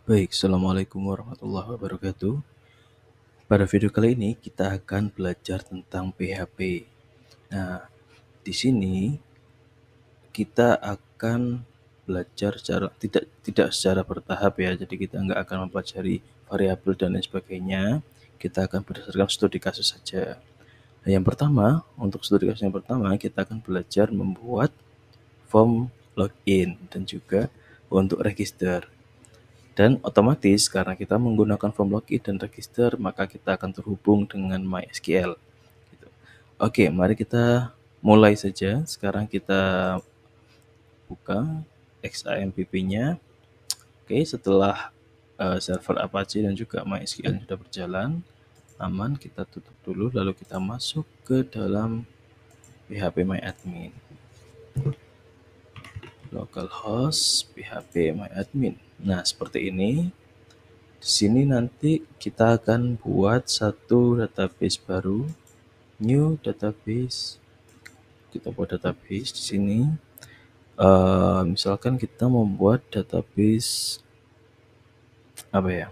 Baik, Assalamualaikum warahmatullahi wabarakatuh. Pada video kali ini kita akan belajar tentang PHP. Nah, di sini kita akan belajar tidak secara bertahap ya. Jadi kita nggak akan mempelajari variabel dan lain sebagainya. Kita akan berdasarkan studi kasus saja. Nah, yang pertama, untuk studi kasus yang pertama kita akan belajar membuat form login dan juga untuk register. Dan otomatis karena kita menggunakan form login dan register, maka kita akan terhubung dengan MySQL. Gitu. Oke, mari kita mulai saja. Sekarang kita buka XAMPP-nya. Oke, setelah server Apache dan juga MySQL sudah berjalan, aman, kita tutup dulu, lalu kita masuk ke dalam phpMyAdmin. Localhost phpMyAdmin. Nah, seperti ini. Di sini nanti kita akan buat satu database baru, new database. Kita buat database di sini. Misalkan kita membuat database apa ya?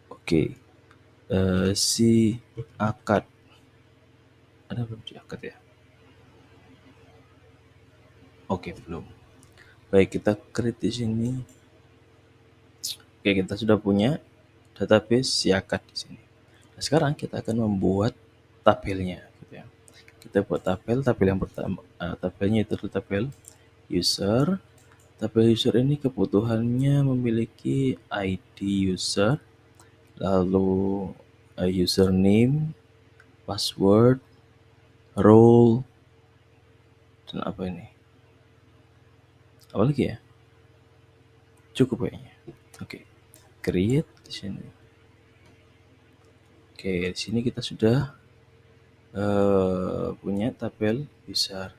Oke, si akad. Ada belum si akad ya? Oke, belum. Baik, kita create di sini. Oke, kita sudah punya database si akad di sini. Nah, sekarang kita akan membuat tabelnya, gitu ya. Kita buat tabel yang pertama, tabelnya itu adalah tabel user. Tabel user ini kebutuhannya memiliki ID user, lalu username, password, role, dan apa ini? Apa lagi ya? Cukup kayaknya. Oke, create di sini. Oke, di sini kita sudah punya tabel user.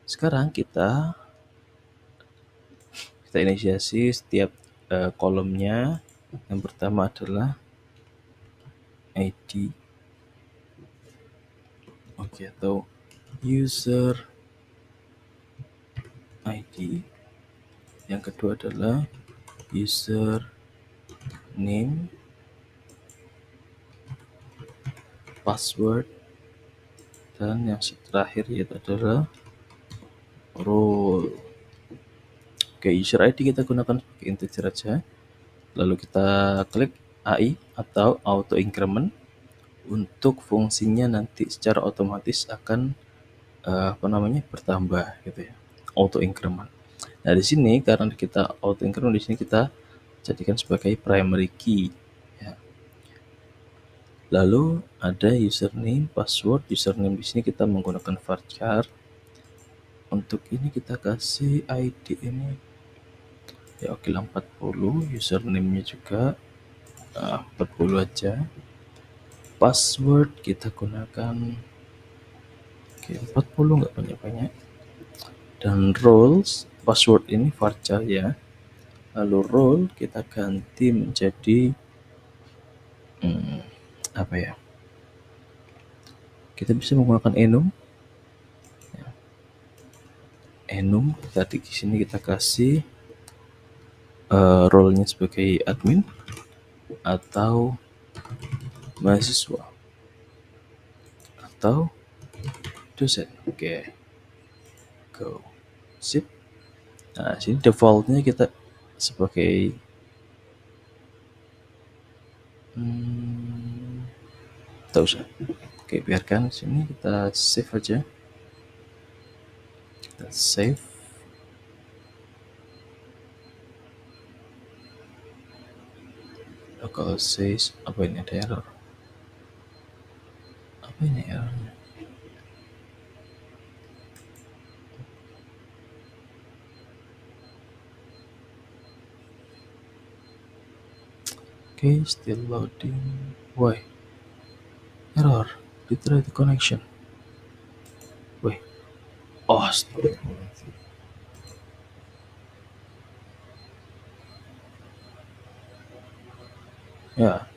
Sekarang kita inisiasi setiap kolomnya. Yang pertama adalah ID, oke, atau user ID. Yang kedua adalah user name, password, dan yang terakhir yaitu adalah role. Oke, user ID kita gunakan sebagai integer aja. Lalu kita klik AI atau auto increment. Untuk fungsinya nanti secara otomatis akan bertambah gitu ya. Auto increment. Nah, di sini karena kita auto increment, di sini kita jadikan sebagai primary key ya. Lalu ada username, password. Username di sini kita menggunakan varchar. Untuk ini kita kasih ID ini ya, oke lah 40. Username-nya juga 40 aja. Password kita gunakan 40, nggak banyak-banyak. Dan roles, password ini varchar ya. Lalu role kita ganti menjadi apa ya? Kita bisa menggunakan enum. Ya. Enum tadi di sini kita kasih role-nya sebagai admin atau mahasiswa atau dosen. Oke. Go. Sip. Nah, sini default-nya kita sebagai tak usah. Oke, biarkan sini kita save aja. Kita save. Local says apa ini, ada error? Apa ini errornya? Okay, still loading. Why? Error. Retry the connection. Wait. Oh, stop. Ya,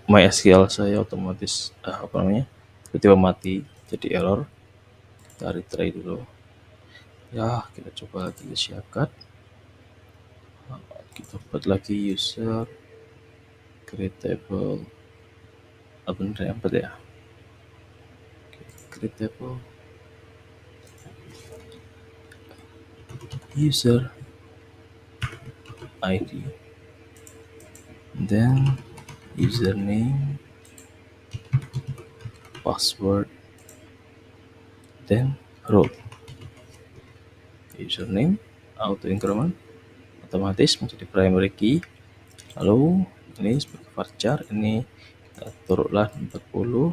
MySQL saya otomatis tiba-tiba mati, jadi error. Kita retry dulu. Ya, kita coba lagi isi akad. Kita buat lagi user create table. Bener ya, ya? Create table user ID, then username, password, then role. Username auto increment otomatis menjadi primary key. Lalu ini sebagai varchar, ini kita taruhlah 40,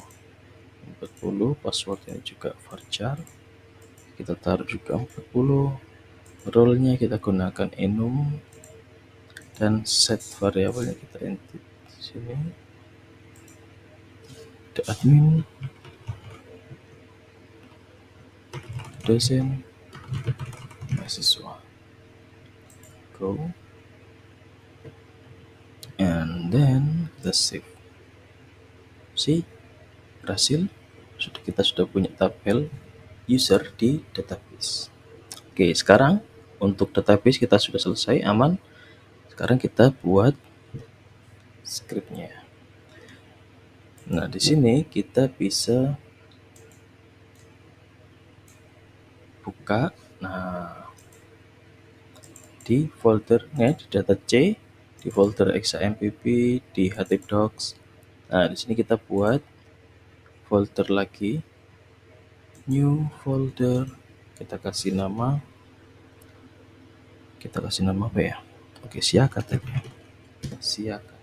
passwordnya juga varchar, kita taruh juga 40, role-nya kita gunakan enum, dan set variabelnya kita input di sini the admin, dosen, mahasiswa. Go and then kita save. See, berhasil. Kita sudah punya tabel user di database. Oke, sekarang untuk database kita sudah selesai, aman. Sekarang kita buat scriptnya. Nah, di sini kita bisa buka. Nah, di foldernya di data C, di folder exampp, di htdocs. Nah, di sini kita buat folder lagi, new folder. Kita kasih nama apa ya? Oke, Siakat aja. Siakat.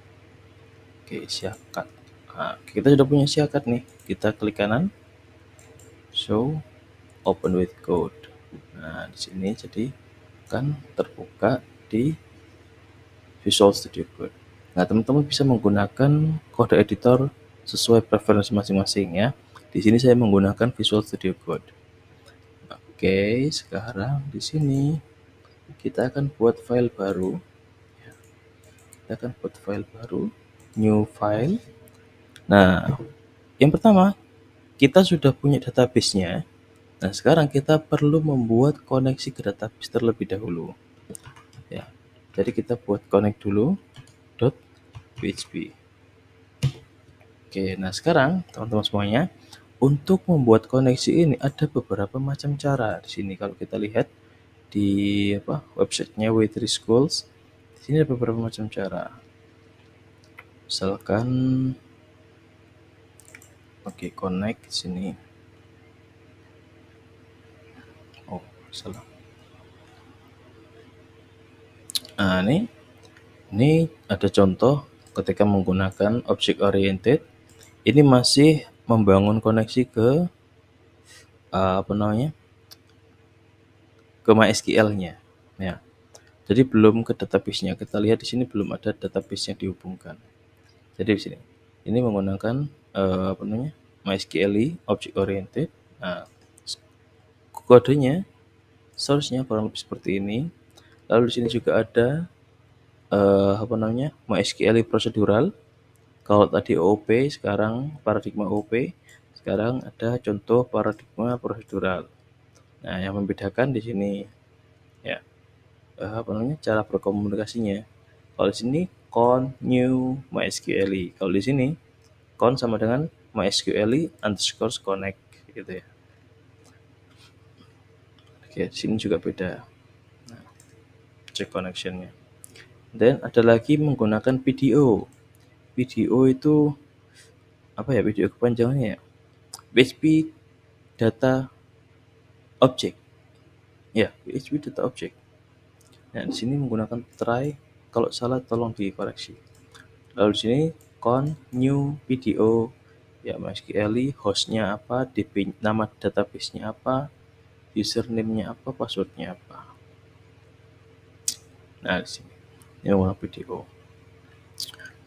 Oke, Siakat. Nah, kita sudah punya Siakat nih. Kita klik kanan, show open with code. Nah, di sini jadi kan terbuka di Visual Studio Code. Nah, teman-teman bisa menggunakan kode editor sesuai preferensi masing-masing ya. Di sini saya menggunakan Visual Studio Code. Oke, sekarang di sini kita akan buat file baru. New file. Nah, yang pertama, kita sudah punya database-nya. Nah, sekarang kita perlu membuat koneksi ke database terlebih dahulu. Ya, jadi kita buat connect dulu .php. Oke, nah sekarang teman-teman semuanya, untuk membuat koneksi ini ada beberapa macam cara. Di sini kalau kita lihat di websitenya W3 Schools, di sini ada beberapa macam cara. Misalkan, connect di sini. Oh, salah. Nah, ini ada contoh ketika menggunakan object oriented. Ini masih membangun koneksi ke ke MySQL-nya. Ya. Jadi belum ke database-nya. Kita lihat di sini belum ada database yang dihubungkan. Jadi di sini ini menggunakan MySQL object oriented. Nah, kodenya, source-nya kurang lebih seperti ini. Lalu di sini juga ada MySQL procedural. Kalau tadi OOP, sekarang paradigma OOP, sekarang ada contoh paradigma prosedural. Nah, yang membedakan di sini ya cara berkomunikasinya. Kalau di sini con new MySQL. Kalau di sini con sama dengan MySQL underscore connect gitu ya. Oke, di sini juga beda. Nah, check connectionnya. Dan ada lagi menggunakan video. Video itu video kepanjangannya ya? PHP data object. Ya, PHP data object. Nah, di sini menggunakan try, kalau salah tolong dikoreksi. Lalu di sini con new video, ya MySQL, hostnya apa, DB, nama database-nya apa, username-nya apa, password-nya apa. Nah, di sini ini menggunakan video.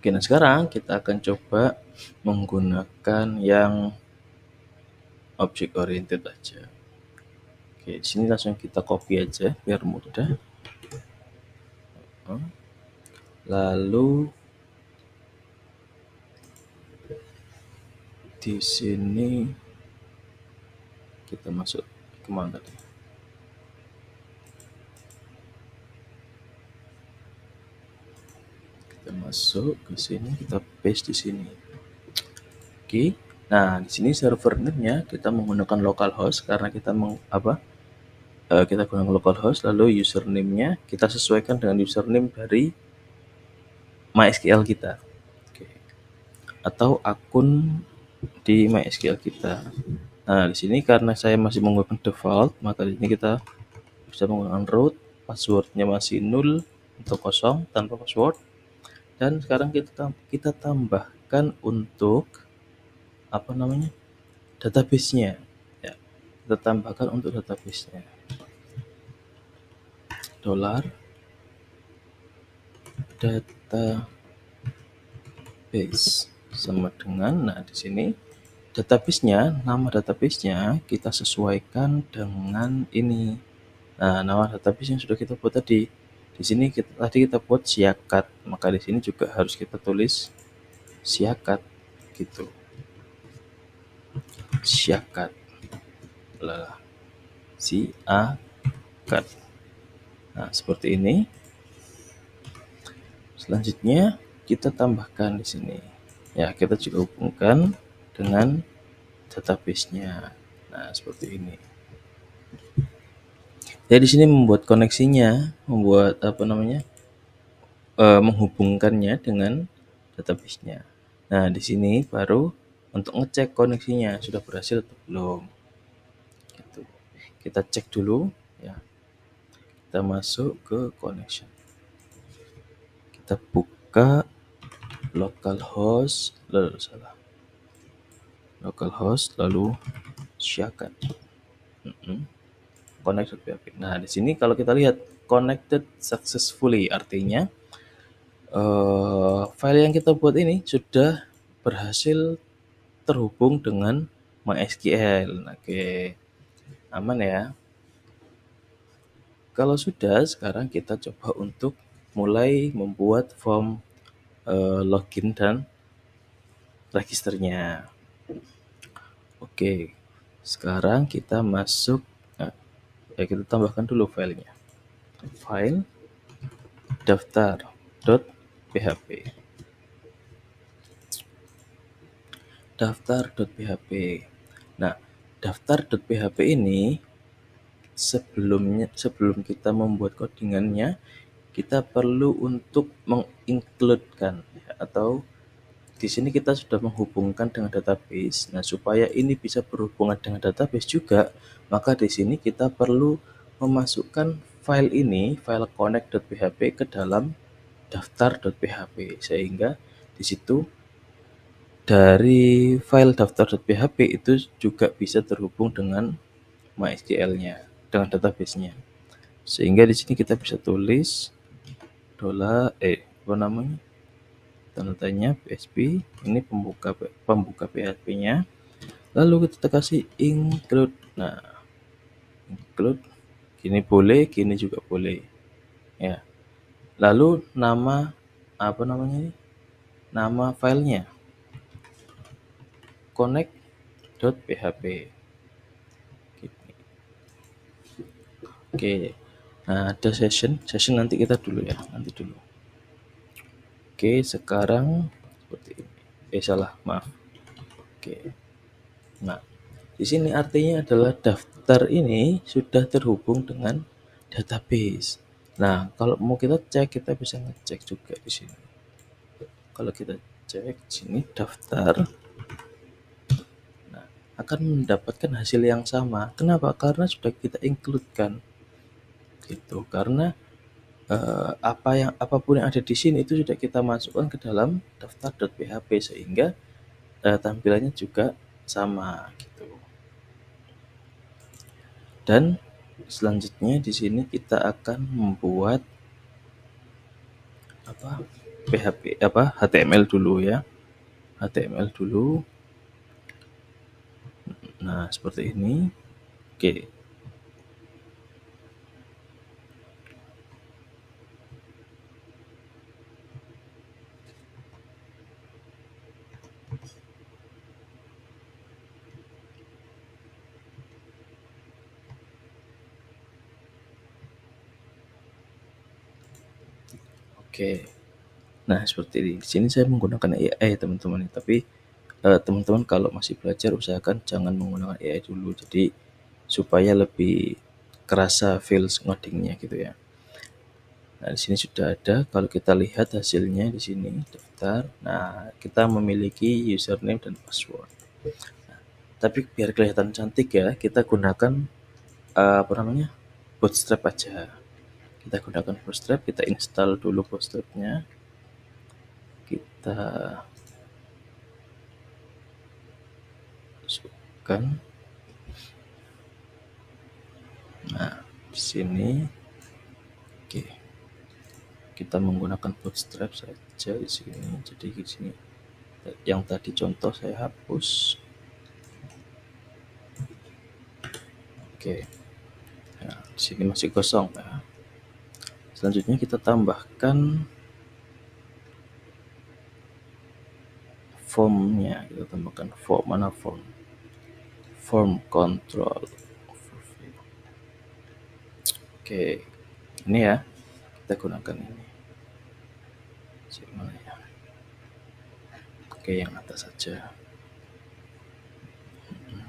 Oke, nah sekarang kita akan coba menggunakan yang object oriented aja. Oke, di sini langsung kita copy aja biar mudah. Lalu di sini kita masuk kemana tadi? masuk ke sini, kita paste di sini. Oke. Nah, di sini server name-nya kita menggunakan localhost karena kita kita gunakan localhost, lalu username-nya kita sesuaikan dengan username dari MySQL kita. Oke. Atau akun di MySQL kita. Nah, di sini karena saya masih menggunakan default, maka di sini kita bisa menggunakan root, passwordnya masih 0 atau kosong tanpa password. Dan sekarang kita tambahkan untuk database-nya. Ya, kita tambahkan untuk database-nya. $database sama dengan, nah di sini database-nya, nama database-nya kita sesuaikan dengan ini. Nah, nama database yang sudah kita buat tadi. Di sini kita buat Siakat, maka di sini juga harus kita tulis Siakat gitu. Siakat. Lah, Siakat. Nah, seperti ini. Selanjutnya kita tambahkan di sini. Ya, kita juga hubungkan dengan database-nya. Nah, seperti ini. Ya, di sini membuat koneksinya, menghubungkannya dengan database-nya. Nah, di sini baru untuk ngecek koneksinya sudah berhasil atau belum. Gitu. Kita cek dulu ya. Kita masuk ke connection. Kita buka localhost lalu Siakat. Connect.php. Nah, di sini kalau kita lihat connected successfully, artinya file yang kita buat ini sudah berhasil terhubung dengan MySQL. Oke, aman ya. Kalau sudah, sekarang kita coba untuk mulai membuat form login dan registernya. Oke, sekarang kita masuk. Kita tambahkan dulu filenya. File daftar.php. Daftar.php. Nah, daftar.php ini sebelum kita membuat codingannya, kita perlu untuk mengincludekan atau di sini kita sudah menghubungkan dengan database. Nah, supaya ini bisa berhubungan dengan database juga, maka di sini kita perlu memasukkan file ini, file connect.php ke dalam daftar.php, sehingga di situ dari file daftar.php itu juga bisa terhubung dengan MySQL-nya, dengan database-nya. Sehingga di sini kita bisa tulis tanda tanya PHP, ini pembuka PHP-nya. Lalu kita kasih include. Nah, include gini boleh, gini juga boleh. Ya. Lalu nama nama filenya connect.php. Oke. Nah, ada session nanti kita dulu ya, nanti dulu. Oke, sekarang seperti ini. Maaf. Oke. Nah, di sini artinya adalah daftar ini sudah terhubung dengan database. Nah, kalau mau kita cek, kita bisa ngecek juga di sini. Kalau kita cek sini daftar, nah, akan mendapatkan hasil yang sama. Kenapa? Karena sudah kita include-kan. Gitu. Karena apapun yang ada di sini itu sudah kita masukkan ke dalam daftar.php sehingga tampilannya juga sama gitu. Dan selanjutnya di sini kita akan membuat HTML dulu ya. HTML dulu. Nah, seperti ini. Oke. Oke. Nah, seperti ini. Di sini saya menggunakan AI teman-teman, tapi teman-teman kalau masih belajar usahakan jangan menggunakan AI dulu. Jadi supaya lebih kerasa feels ngodingnya gitu ya. Nah, di sini sudah ada. Kalau kita lihat hasilnya di sini daftar. Nah, kita memiliki username dan password. Tapi biar kelihatan cantik ya, kita gunakan apa namanya? Bootstrap aja. Kita gunakan Bootstrap, kita install dulu Bootstrapnya. Kita masukkan. Nah, di sini oke. Kita menggunakan Bootstrap saja di sini. Jadi di sini yang tadi contoh saya hapus. Oke. Nah, di sini masih kosong ya. Selanjutnya kita tambahkan formnya. Kita tambahkan form. Mana form? Form control. Oke. Ini ya. Kita gunakan ini. Mana ya? Oke, yang atas saja.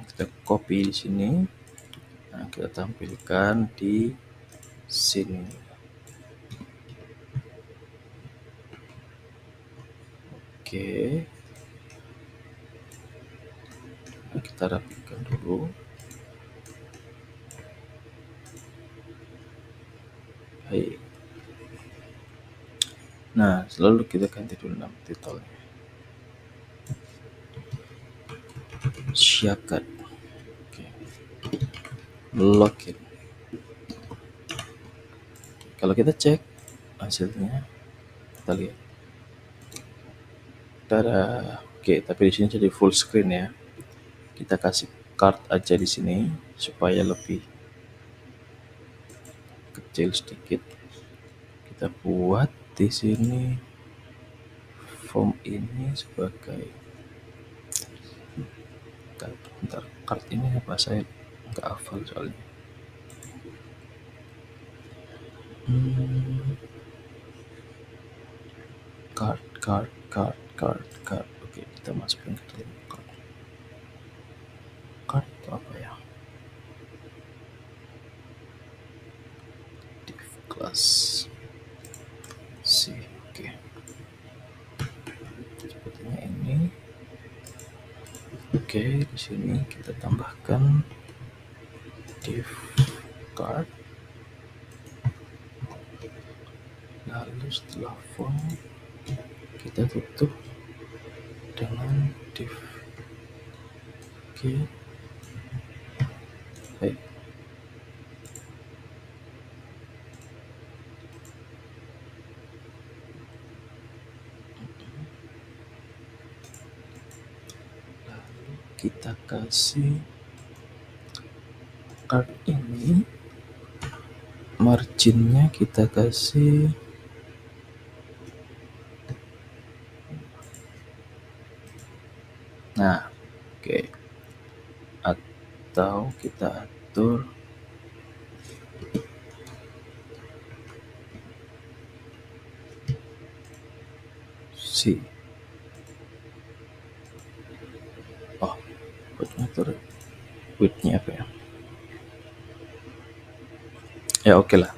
Kita copy di sini. Nah, kita tampilkan di sini. Oke. Nah, kita rapikan dulu. Baik. Nah, selalu kita ganti dulu nama titelnya. Syakat. Oke. Login. Kalau kita cek hasilnya, kita lihat. Tada. Oke, tapi di sini jadi full screen ya. Kita kasih card aja di sini supaya lebih kecil sedikit. Kita buat di sini form ini sebagai bentar, card ini apa, saya nggak hafal soalnya. Card. Oke, kita masukin ke dalam card. Card itu apa ya? Div class C. Oke. Sepertinya ini. Oke, di sini kita tambahkan div card. Lalu setelah form kita tutup dengan div. Oke. Baik. Lalu kita kasih card ini, marginnya kita kasih nah, oke. Atau kita atur C. Oh, buat ngatur width-nya apa ya? Ya oke lah.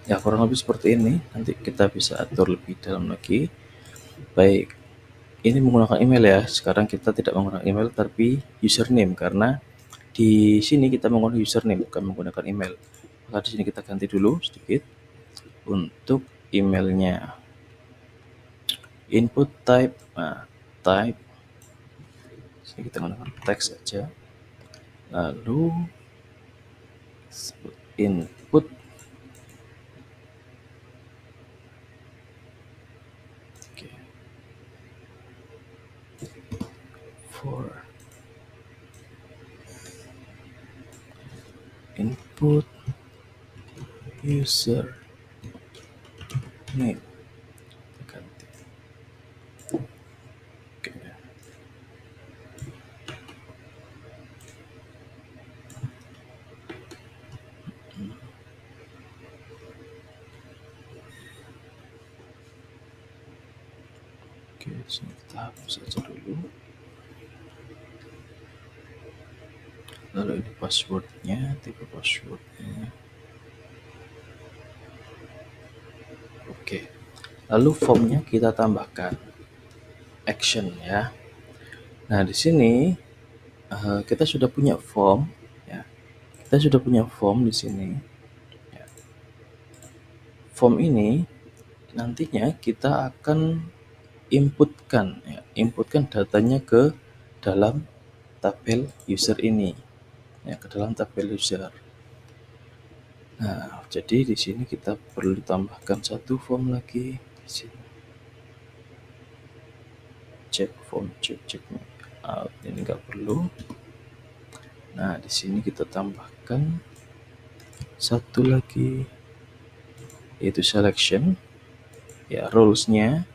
Ya kurang lebih seperti ini. Nanti kita bisa atur lebih dalam lagi. Baik. Ini menggunakan email ya. Sekarang kita tidak menggunakan email tapi username karena di sini kita menggunakan username bukan menggunakan email. Maka di sini kita ganti dulu sedikit untuk emailnya. Input type, nah, type. Sini kita menggunakan teks saja. Lalu input for input user name. Ganti. Oke. Sini kita hapus saja dulu. Lalu ini passwordnya, tipe passwordnya. Oke. Lalu formnya kita tambahkan action ya. Nah di sini kita sudah punya form ya. Kita sudah punya form di sini. Ya. Form ini nantinya kita akan inputkan datanya ke dalam tabel user ini. Ya, ke dalam tabel user. Nah, jadi di sini kita perlu tambahkan satu form lagi di sini. Check form, check out. Ini nggak perlu. Nah, di sini kita tambahkan satu lagi, yaitu selection. Ya, rules-nya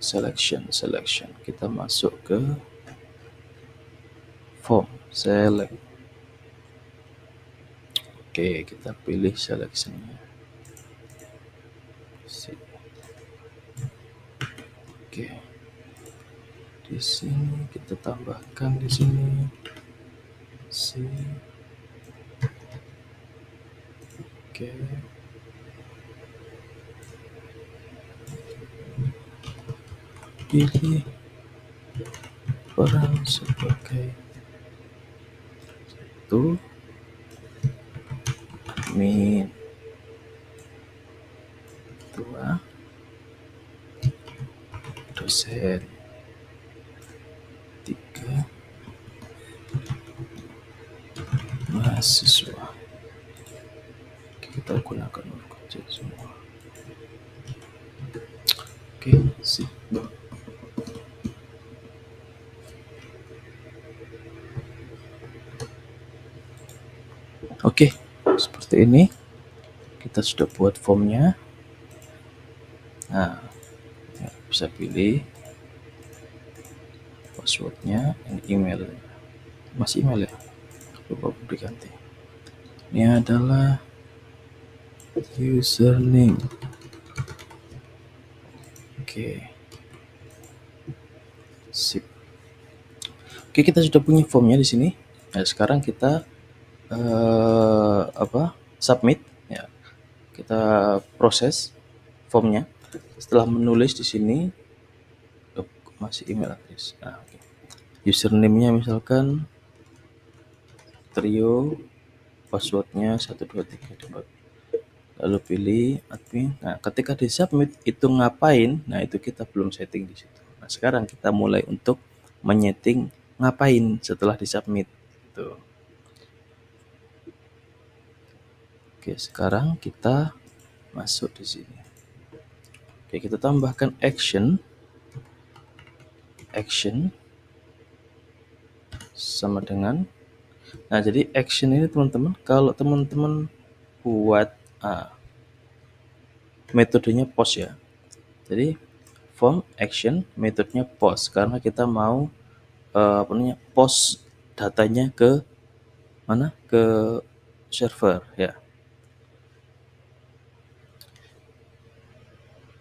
selection. Kita masuk ke form, select. Oke, kita pilih selection-nya. Oke. Di sini kita tambahkan di sini Oke. Pilih peran sebagai satu admin, dua dosen, tiga mahasiswa. Kita gunakan huruf kecil semua. Oke, sip. Oke, seperti ini. Kita sudah buat formnya. Nah, ya, bisa pilih passwordnya, dan email. Masih email ya? Lupa diganti. Ini adalah username. Oke. Sip. Oke, kita sudah punya formnya di sini. Nah, sekarang kita submit ya. Kita proses formnya. Setelah menulis di sini masih email address. Nah, okay. Username-nya misalkan trio, passwordnya 123. Lalu pilih admin. Nah, ketika di submit itu ngapain? Nah, itu kita belum setting di situ. Nah, sekarang kita mulai untuk menyeting ngapain setelah di submit. Tuh. Oke, sekarang kita masuk di sini. Oke, kita tambahkan action sama dengan. Nah, jadi action ini teman-teman, kalau teman-teman buat metodenya post ya. Jadi form action metodenya post karena kita mau post datanya ke mana? Ke server ya.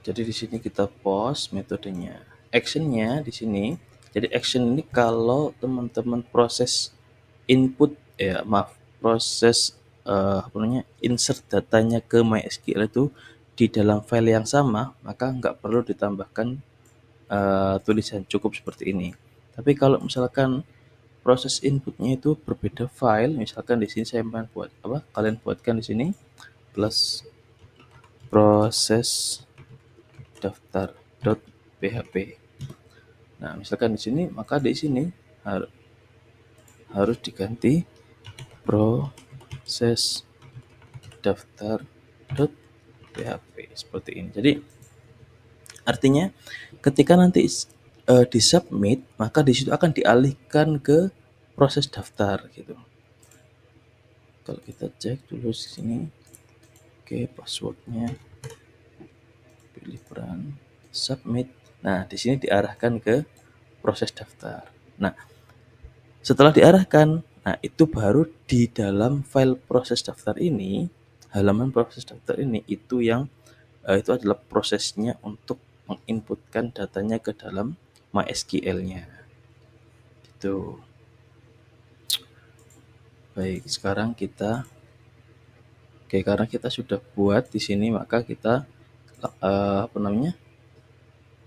Jadi di sini kita post metodenya. Actionnya di sini. Jadi action ini kalau teman-teman proses input proses insert datanya ke MySQL itu di dalam file yang sama, maka nggak perlu ditambahkan tulisan, cukup seperti ini. Tapi kalau misalkan proses inputnya itu berbeda file, misalkan di sini saya buat kalian buatkan di sini plus proses daftar.php. Nah, misalkan di sini, maka di sini harus diganti proses daftar.php seperti ini. Jadi artinya ketika nanti disubmit, maka di situ akan dialihkan ke proses daftar gitu. Kalau kita cek dulu di sini, oke, passwordnya pilih peran, submit. Nah, di sini diarahkan ke proses daftar. Nah, setelah diarahkan, nah itu baru di dalam file proses daftar ini, halaman proses daftar ini itu yang itu adalah prosesnya untuk menginputkan datanya ke dalam MySQL-nya. Itu. Baik, sekarang karena kita sudah buat di sini, maka kita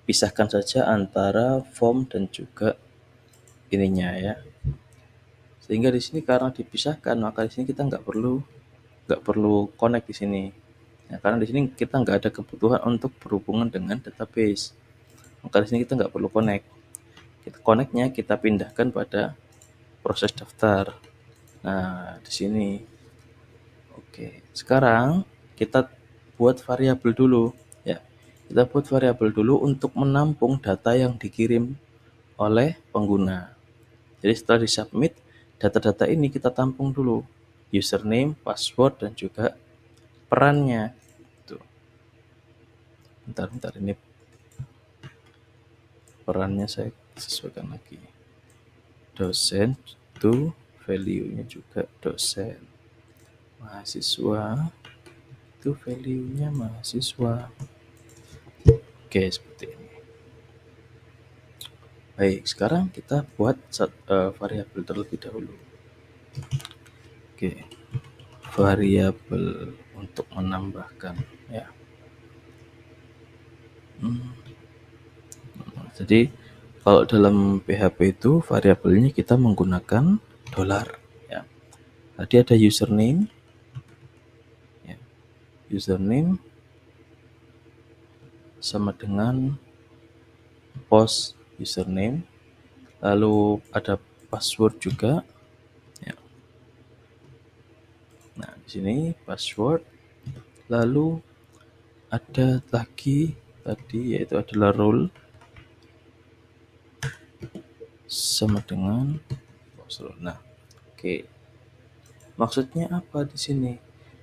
pisahkan saja antara form dan juga ininya ya. Sehingga di sini karena dipisahkan, maka di sini kita nggak perlu connect di sini. Ya, karena di sini kita nggak ada kebutuhan untuk berhubungan dengan database. Maka di sini kita nggak perlu connect. Connect-nya kita pindahkan pada proses daftar. Nah, di sini. Oke, sekarang kita buat variabel dulu ya. Kita buat variabel dulu untuk menampung data yang dikirim oleh pengguna. Jadi setelah disubmit, data-data ini kita tampung dulu. Username, password, dan juga perannya. Tuh. Bentar, ini perannya saya sesuaikan lagi. Dosen, itu value-nya juga dosen. Mahasiswa, itu value-nya mahasiswa. Oke, seperti ini. Baik, sekarang kita buat variabel terlebih dahulu. Oke, variabel untuk menambahkan ya. Jadi kalau dalam PHP itu variabelnya kita menggunakan dolar ya. Tadi ada username ya. Username sama dengan post username, lalu ada password juga ya. Nah, di sini password, lalu ada lagi tadi yaitu adalah role sama dengan password. Nah, oke. Maksudnya apa di sini?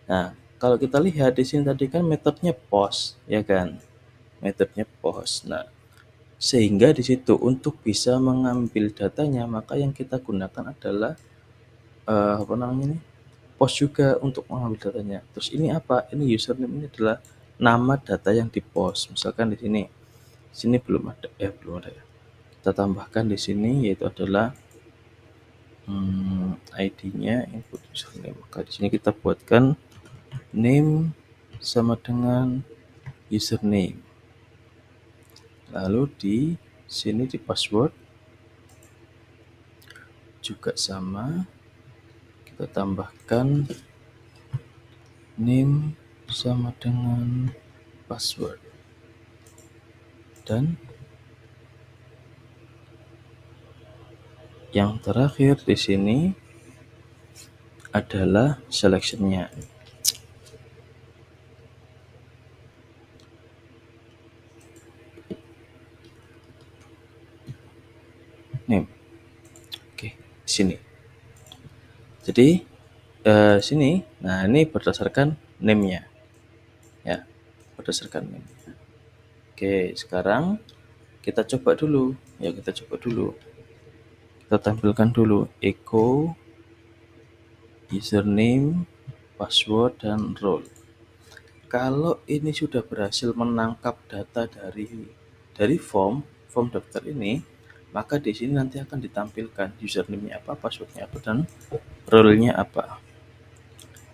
Nah, kalau kita lihat di sini tadi kan metodenya post, ya kan? Metodenya post. Nah, sehingga di situ untuk bisa mengambil datanya, maka yang kita gunakan adalah post juga untuk mengambil datanya. Terus ini apa? Ini username, ini adalah nama data yang dipost. Misalkan di sini belum ada ya. Kita tambahkan di sini yaitu adalah ID-nya input username. Maka di sini kita buatkan name sama dengan username. Lalu di sini di password juga sama. Kita tambahkan name sama dengan password. Dan yang terakhir di sini adalah selection-nya. Name. Oke, sini. Jadi sini, nah ini berdasarkan name-nya. Ya, berdasarkan name. Oke, sekarang kita coba dulu. Kita tampilkan dulu echo username, password, dan role. Kalau ini sudah berhasil menangkap data dari form daftar ini, maka di sini nanti akan ditampilkan username-nya apa, password-nya apa, dan role-nya apa.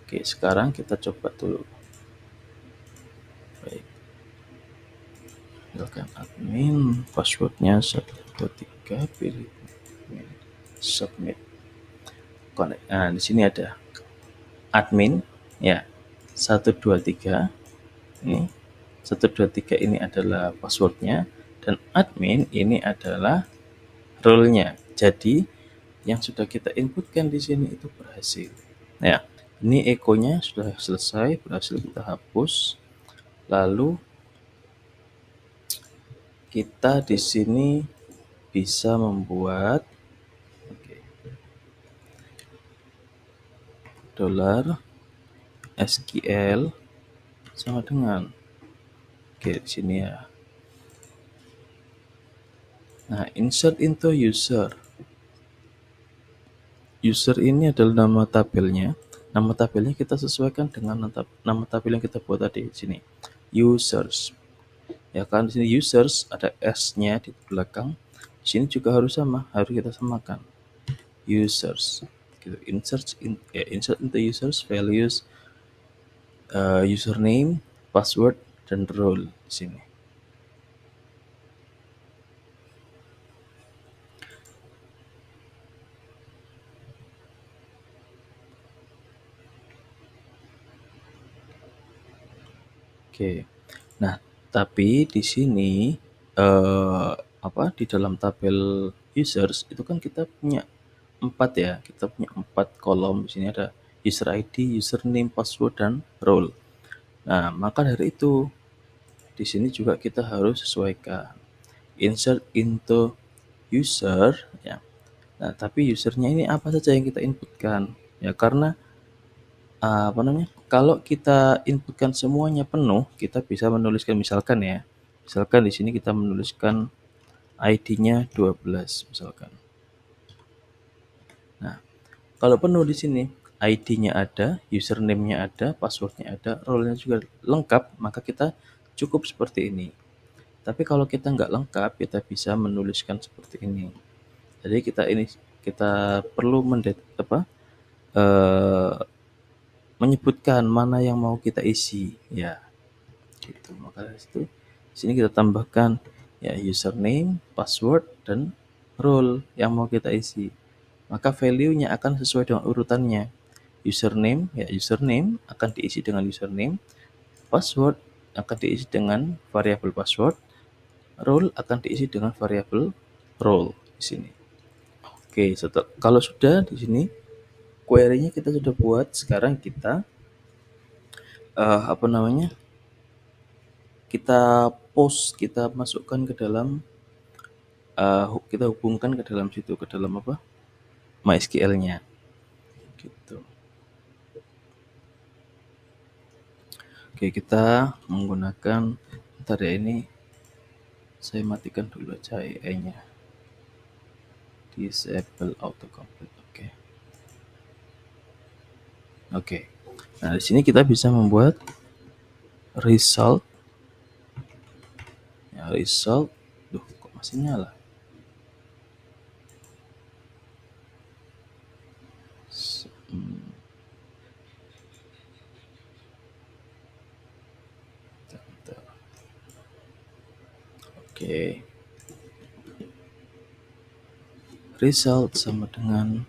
Oke, sekarang kita coba dulu. Baik. Misalkan admin, password-nya 123, pilih submit. Connect. Nah, di sini ada admin ya 123 ini 123 ini adalah passwordnya dan admin ini adalah role-nya. Jadi yang sudah kita inputkan di sini itu berhasil. Ya, ini echo-nya sudah selesai, berhasil kita hapus. Lalu kita di sini bisa membuat dolar SQL sama dengan di sini ya. Nah, insert into user. User ini adalah nama tabelnya. Nama tabelnya kita sesuaikan dengan nama tabel yang kita buat tadi di sini. Users. Ya kan di sini users ada s-nya di belakang. Di sini juga harus sama, harus kita samakan. Users. Gitu. Insert into users values username, password, dan role di sini. Oke. Nah, tapi di sini di dalam tabel users itu kan kita punya 4 ya. Kita punya 4 kolom. Di sini ada user ID, username, password, dan role. Nah, maka dari itu di sini juga kita harus sesuaikan. Insert into user ya. Nah, tapi usernya ini apa saja yang kita inputkan? Ya, karena kalau kita inputkan semuanya penuh, kita bisa menuliskan misalkan di sini kita menuliskan ID-nya 12 misalkan. Nah, kalau penuh di sini, ID-nya ada, username-nya ada, password-nya ada, role-nya juga lengkap, maka kita cukup seperti ini. Tapi kalau kita nggak lengkap, kita bisa menuliskan seperti ini. Jadi kita perlu eh, menyebutkan mana yang mau kita isi, ya. Gitu. Maka dari itu di sini kita tambahkan ya username, password, dan role yang mau kita isi. Maka value-nya akan sesuai dengan urutannya. Username akan diisi dengan username, password akan diisi dengan variabel password, role akan diisi dengan variabel role di sini. Oke, kalau sudah di sini query-nya kita sudah buat, sekarang kita kita post, kita masukkan ke dalam kita hubungkan ke dalam situ, ke dalam MySQL-nya gitu. Oke, kita menggunakan ini saya matikan dulu aja AI-nya. Disable autocomplete. Oke. Nah, di sini kita bisa membuat result. Ya, result. Duh, kok masih nyala? Oke. Result sama dengan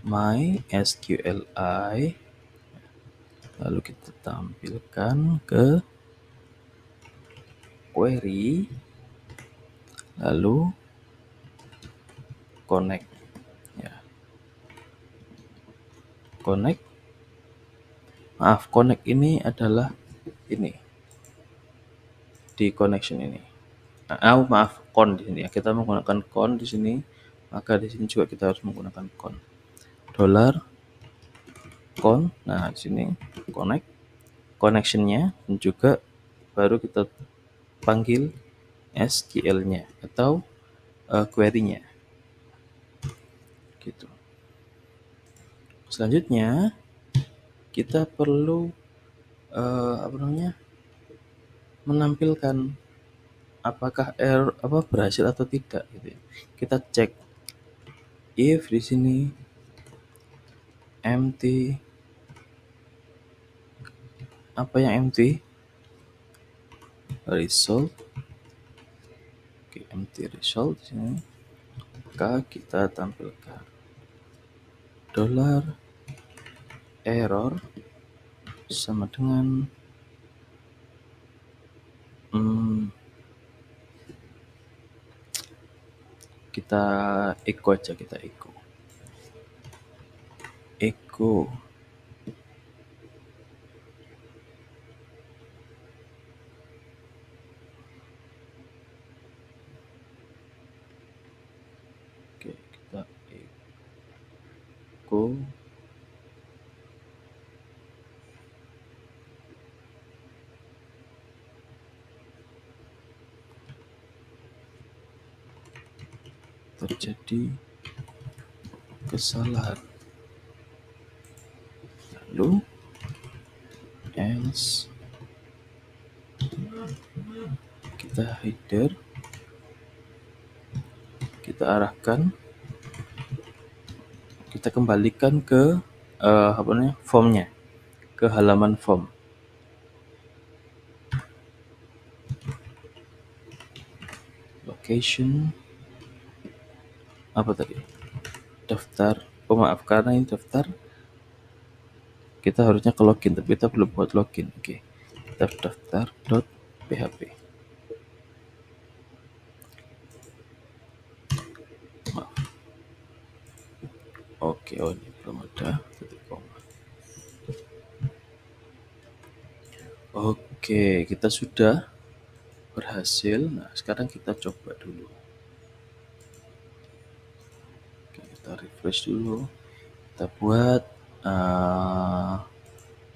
MySQLi, lalu kita tampilkan ke query, lalu connect ya. Connect ini adalah ini di connection ini. Con di sini ya. Kita menggunakan con di sini, maka di sini juga kita harus menggunakan con. $con. Nah, di sini connect connection-nya, dan juga baru kita panggil SQL-nya atau query-nya. Gitu. Selanjutnya kita perlu menampilkan apakah error berhasil atau tidak gitu ya. Kita cek if di sini empty, apa yang empty? Result. Oke, empty result di sini. Maka kita tampilkan $error sama dengan kita echo aja, kita echo oke, kita echo terjadi kesalahan, lalu else kita header, kita arahkan, kita kembalikan ke formnya, ke halaman form. Location apa tadi? Daftar. Oh maaf, karena ini daftar, kita harusnya ke login, tapi kita belum buat login. Oke, kita daftar.php. Maaf. Oke, oh ini belum ada titik koma. Oke, kita sudah berhasil. Nah, sekarang kita coba dulu. Oke, kita refresh dulu. Kita buat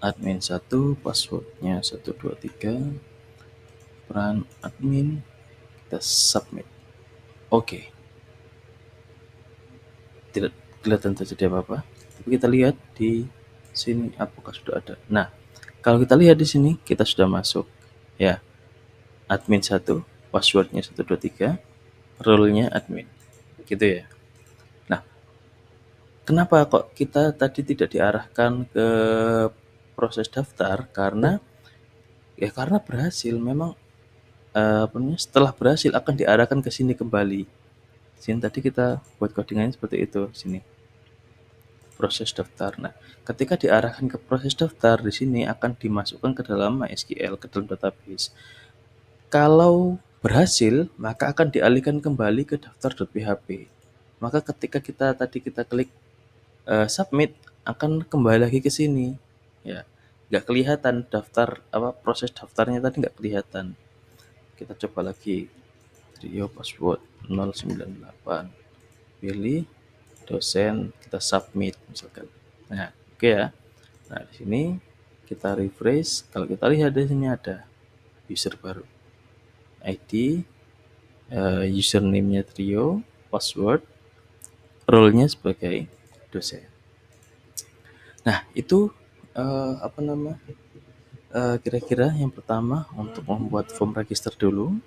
admin 1, passwordnya 123, peran admin, kita submit. Oke. Tidak kelihatan terjadi apa-apa, tapi kita lihat di sini apakah sudah ada. Nah, kalau kita lihat di sini, kita sudah masuk ya. Admin 1, passwordnya 123, role-nya admin. Gitu ya. Nah, kenapa kok kita tadi tidak diarahkan ke proses daftar? Karena berhasil. Memang setelah berhasil akan diarahkan ke sini kembali. Sini tadi kita buat codingannya seperti itu, sini. Proses daftar. Nah, ketika diarahkan ke proses daftar, di sini akan dimasukkan ke dalam MySQL, ke dalam database. Kalau berhasil, maka akan dialihkan kembali ke daftar.php. Maka ketika kita klik submit, akan kembali lagi ke sini. Ya, nggak kelihatan daftar proses daftarnya tadi nggak kelihatan. Kita coba lagi. Trio password 098. Pilih dosen, kita submit misalkan. Nah, oke ya. Nah, di sini kita refresh. Kalau kita lihat di sini ada user baru. ID, username-nya Trio, password, role-nya sebagai dosen. Nah, itu kira-kira yang pertama untuk membuat form register dulu.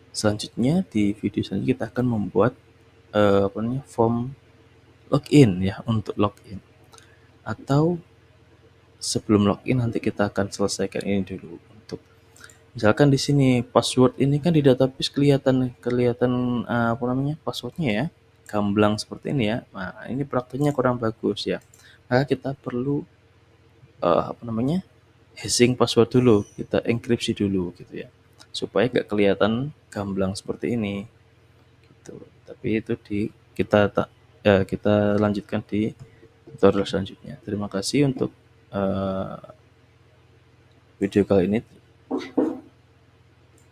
Selanjutnya di video selanjutnya kita akan membuat form login ya, untuk login. Atau sebelum login nanti kita akan selesaikan ini dulu. Untuk misalkan di sini password ini kan di database kelihatan passwordnya ya, gamblang seperti ini ya. Nah, ini prakteknya kurang bagus ya. Maka kita perlu hashing password dulu, kita enkripsi dulu gitu ya, supaya nggak kelihatan gamblang seperti ini gitu. Tapi itu kita lanjutkan di tutorial selanjutnya. Terima kasih untuk video kali ini.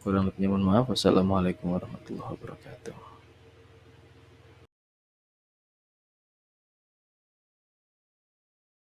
Kurang lebihnya mohon maaf. Wassalamualaikum warahmatullahi wabarakatuh.